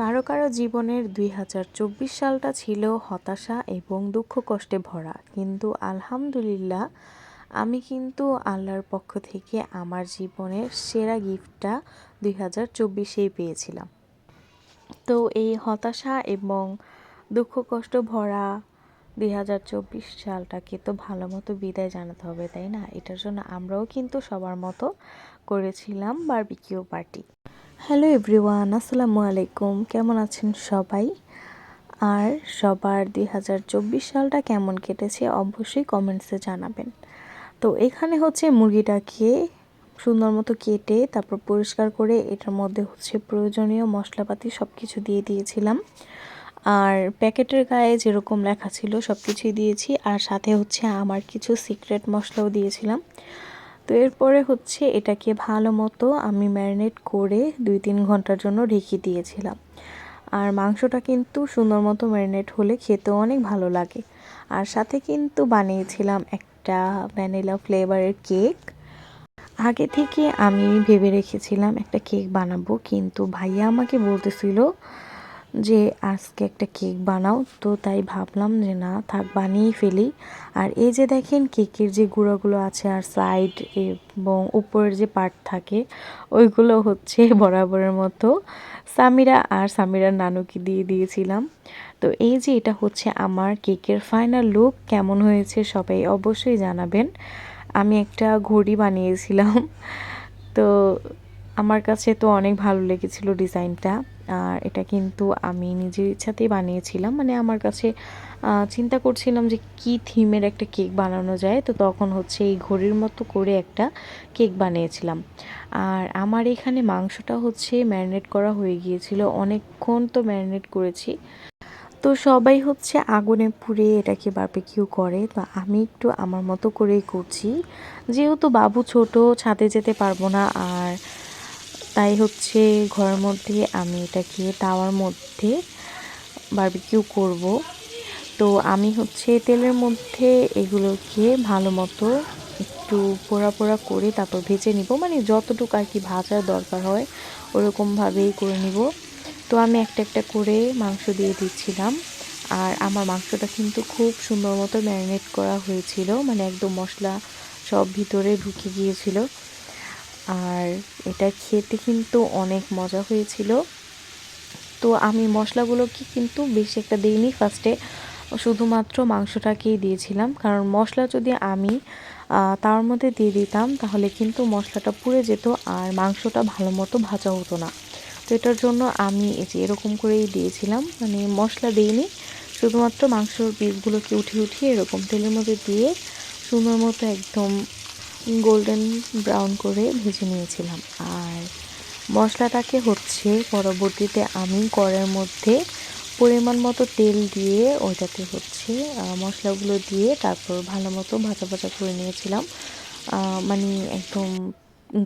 কারো কারো জীবনের ২০২৪ সালটা ছিল হতাশা এবং দুঃখ কষ্টে ভরা, কিন্তু আলহামদুলিল্লাহ আমি কিন্তু আল্লাহর পক্ষ থেকে আমার জীবনের সেরা গিফটটা ২০২৪-এই পেয়েছিলাম। তো এই হতাশা এবং দুঃখ কষ্ট ভরা ২০২৪ সালটাকে তো ভালো মতো বিদায় জানাতে হবে, তাই না? এটার জন্য আমরাও কিন্তু সবার মতো করেছিলাম বারবিকিউ পার্টি। হ্যালো এভরিওয়ান, আসসালামু আলাইকুম। কেমন আছেন সবাই? আর সবার ২০২৪ সালটা কেমন কেটেছে অবশ্যই কমেন্টসে জানাবেন। তো এখানে হচ্ছে মুরগিটাকে সুন্দর মতো কেটে তারপর পরিষ্কার করে এটার মধ্যে হচ্ছে প্রয়োজনীয় মশলাপাতি সব কিছু দিয়ে দিয়েছিলাম। আর প্যাকেটের গায়ে যেরকম লেখা ছিল সব কিছুই দিয়েছি, আর সাথে হচ্ছে আমার কিছু সিক্রেট মশলাও দিয়েছিলাম। তো এরপরে হচ্ছে এটাকে ভালো মতো আমি ম্যারিনেট করে ২-৩ ঘন্টার জন্য রেখে দিয়েছিলাম। আর মাংসটা কিন্তু সুন্দর মতো ম্যারিনেট হলে খেতেও অনেক ভালো লাগে। আর সাথে কিন্তু বানিয়েছিলাম একটা ভ্যানিলা ফ্লেভারের কেক। আগে থেকে আমি ভেবে রেখেছিলাম একটা কেক বানাবো, কিন্তু ভাইয়া আমাকে বলতেছিল যে আজকে একটা কেক বানাও, তো তাই ভাবলাম যে না থাক, বানিয়েই ফেলি। আর এই যে দেখেন কেকের যে গুঁড়াগুলো আছে আর সাইড এবং উপরের যে পার্ট থাকে ওইগুলো হচ্ছে বরাবরের মতো সামিরা আর সামিরার নানুকে দিয়ে দিয়েছিলাম। তো এই যে এটা হচ্ছে আমার কেকের ফাইনাল লুক। কেমন হয়েছে সবাই অবশ্যই জানাবেন। আমি একটা ঘড়ি বানিয়েছিলাম, তো আমার কাছে তো অনেক ভালো লেগেছিল ডিজাইনটা। আর এটা কিন্তু আমি নিজের ইচ্ছাতেই বানিয়েছিলাম, মানে আমার কাছে চিন্তা করছিলাম যে কি থিমের একটা কেক বানানো যায়, তো তখন হচ্ছে এই ঘড়ির মতো করে একটা কেক বানিয়েছিলাম। আর আমার এখানে মাংসটা হচ্ছে ম্যারিনেট করা হয়ে গিয়েছিল, অনেকক্ষণ তো ম্যারিনেট করেছি। তো সবাই হচ্ছে আগুনে পুড়ে এটাকে বারবিকিউ করে, তো আমি একটু আমার মতো করেই করছি। যেহেতু বাবু ছোট, ছাদে যেতে পারবো না, আর তাই হচ্ছে ঘরের মধ্যে আমি এটাকে তাওয়ার মধ্যে বারবিকিউ করব। তো আমি হচ্ছে তেলের মধ্যে এগুলোকে ভালো মতো একটু পোড়া পোড়া করে তারপর ভেজে নিব, মানে যতটুকু আর কি ভাজার দরকার হয় ওরকমভাবেই করে নিব। তো আমি একটা একটা করে মাংস দিয়ে দিচ্ছিলাম। আর আমার মাংসটা কিন্তু খুব সুন্দর মতো ম্যারিনেট করা হয়েছিল, মানে একদম মশলা সব ভিতরে ঢুকে গিয়েছিল। আর এটা খেতে কিন্তু অনেক মজা হয়েছিল। তো আমি মশলাগুলোকে কিন্তু বেশি একটা দিইনি, ফার্স্টে শুধুমাত্র মাংসটাকেই দিয়েছিলাম, কারণ মশলা যদি আমি তার মধ্যে দিয়ে দিতাম তাহলে কিন্তু মশলাটা পুড়ে যেত আর মাংসটা ভালো মতো ভাজা হতো না। তো এটার জন্য আমি এই যে এরকম করেই দিয়েছিলাম, মানে মশলা দিইনি, শুধুমাত্র মাংসর পিসগুলোকে উঠিয়ে উঠিয়ে এরকম তেলের মধ্যে দিয়ে সুন্দর মতো একদম গোল্ডেন ব্রাউন করে ভেজে নিয়েছিলাম। আর মশলাটাকে হচ্ছে পরবর্তীতে আমি কড়াইয়ের মধ্যে পরিমাণ মতো তেল দিয়ে ওইটাতে হচ্ছে মশলাগুলো দিয়ে তারপর ভালো মতো ভাজা ভাজা করে নিয়েছিলাম, মানে একদম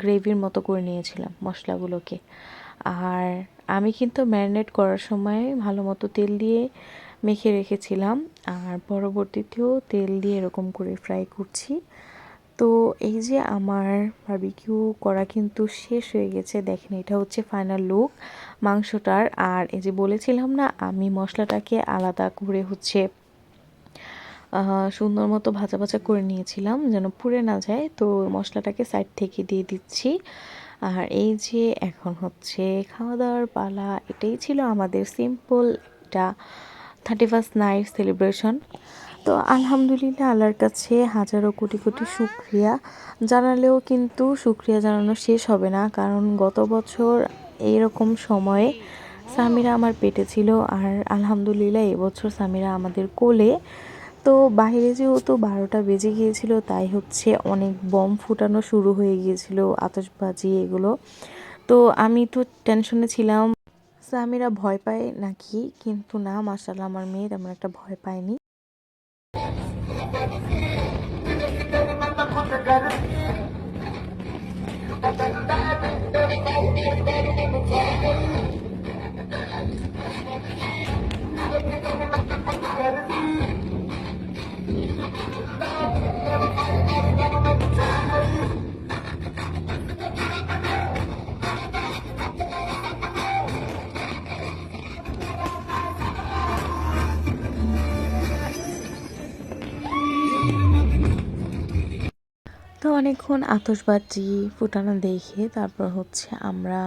গ্রেভির মতো করে নিয়েছিলাম মশলাগুলোকে। আর আমি কিন্তু ম্যারিনেট করার সময় ভালো মতো তেল দিয়ে মেখে রেখেছিলাম, আর পরবর্তীতেও তেল দিয়ে এরকম করে ফ্রাই করছি। তো এই যে আমার বারবিকিউ করা কিন্তু শেষ হয়ে গেছে, দেখেন এটা হচ্ছে ফাইনাল লুক মাংসটার। আর এই যে বলেছিলাম না আমি মশলাটাকে আলাদা করে হচ্ছে সুন্দর মতো ভাজা ভাজা করে নিয়েছিলাম যেন পুড়ে না যায়, তো মশলাটাকে সাইড থেকে দিয়ে দিচ্ছি। আর এই যে এখন হচ্ছে খাওয়া দাওয়ার পালা। এটাই ছিল আমাদের সিম্পল একটা 31st নাইট সেলিব্রেশন। তো আলহামদুলিল্লাহ আল্লাহর কাছে হাজারো কোটি কোটি শুকরিয়া জানালেও কিন্তু শুকরিয়া জানানো শেষ হবে না, কারণ গত বছর এইরকম সময়ে সামিরা আমার পেটে ছিল, আর আলহামদুলিল্লাহ এবছর সামিরা আমাদের কোলে। তো বাইরে যেহেতু 12টা বেজে গিয়েছিল, তাই হচ্ছে অনেক বম ফুটানো শুরু হয়ে গিয়েছিল, আতশবাজি এগুলো। তো আমি তো টেনশনে ছিলাম সামিরা ভয় পায় নাকি, কিন্তু না, মাশাআল্লাহ আমার মেয়ে তেমন একটা ভয় পায়নি। অনেকক্ষণ আতশবাজি ফুটানো দেখে তারপর হচ্ছে আমরা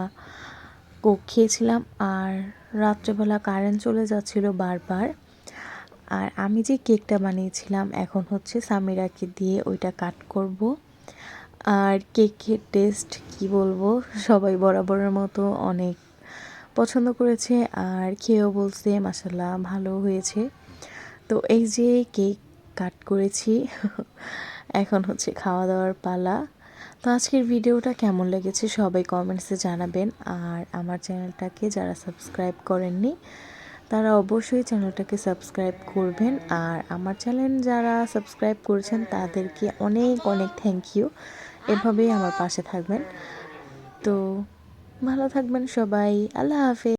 কোক খেয়েছিলাম। আর রাত্রেবেলা কারেন্ট চলে যাচ্ছিল বারবার। আর আমি যে কেকটা বানিয়েছিলাম এখন হচ্ছে সামিরাকে দিয়ে ওইটা কাট করব। আর কেকের টেস্ট কি বলবো, সবাই বরাবরের মতো অনেক পছন্দ করেছে আর খেয়েও বলছে মাশাল্লাহ ভালো হয়েছে। তো এই যে কেক কাট করেছি এখন হচ্ছে খাওয়া দাওয়ার পালা। তো আজকের ভিডিওটা কেমন লেগেছে সবাই কমেন্টসে জানাবেন। আর আমার চ্যানেলটাকে যারা সাবস্ক্রাইব করেননি তারা অবশ্যই চ্যানেলটাকে সাবস্ক্রাইব করবেন। আর আমার চ্যানেল যারা সাবস্ক্রাইব করেছেন তাদেরকে অনেক অনেক থ্যাংক ইউ। এভাবেই আমার পাশে থাকবেন। তো ভালো থাকবেন সবাই। আল্লাহ হাফেজ।